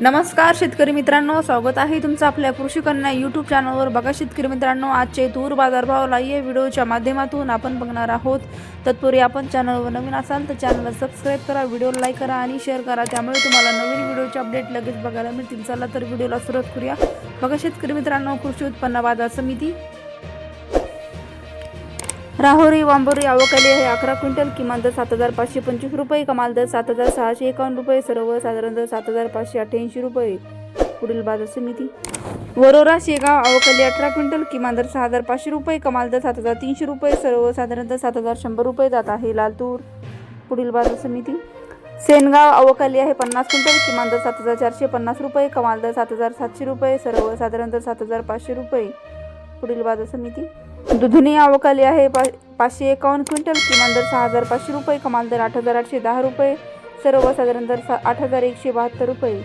नमस्कार शेतकरी मित्रांनो, स्वागत आहे तुमचं आपल्या कृषी कन्या यूट्यूब चॅनलवर। बघा शेतकरी मित्रांनो, आजचे तूर बाजारभाव लाईव्ह व्हिडिओच्या माध्यमातून आपण बघणार आहोत। तत्पूर्वी आपण चॅनलवर नवीन असाल तर चॅनलला सबस्क्राईब करा, व्हिडिओला लाईक करा आणि शेअर करा, त्यामुळे तुम्हाला नवीन व्हिडिओचे अपडेट लगेच बघायला मिळतील। चला तर व्हिडिओला सुरुवात करूया। बघा शेतकरी मित्रांनो, कृषी उत्पन्न बाजार समिती राहुरी वांबोरी आवक आली आहे 11 क्विंटल, किमान दर 7,525 रुपये, कमाल दर 7,651 रुपये, सर्वसाधारण दर 7,588 रुपये। पुढील बाजार समिती वरोरा शेगाव आवक आली 18 क्विंटल, किमान दर 6,500 रुपये, कमाल दर 7,300 रुपये, सर्वसाधारण दर 7,100 रुपये जात आहे लाल तूर। पुढील बाजार समिती सेनगाव आवक आली आहे 50 क्विंटल, किमान दर 7,450 रुपये, कमाल दर 7,700 रुपये, सर्वसाधारण दर 7,500 रुपये। पुढील बाजार समिती दुधनी आवक आली आहे 551 क्विंटल, किमान दर 6,500 रुपये, कमाल दर 8,810 रुपये, सर्वसाधारण दर 8,172 रुपये।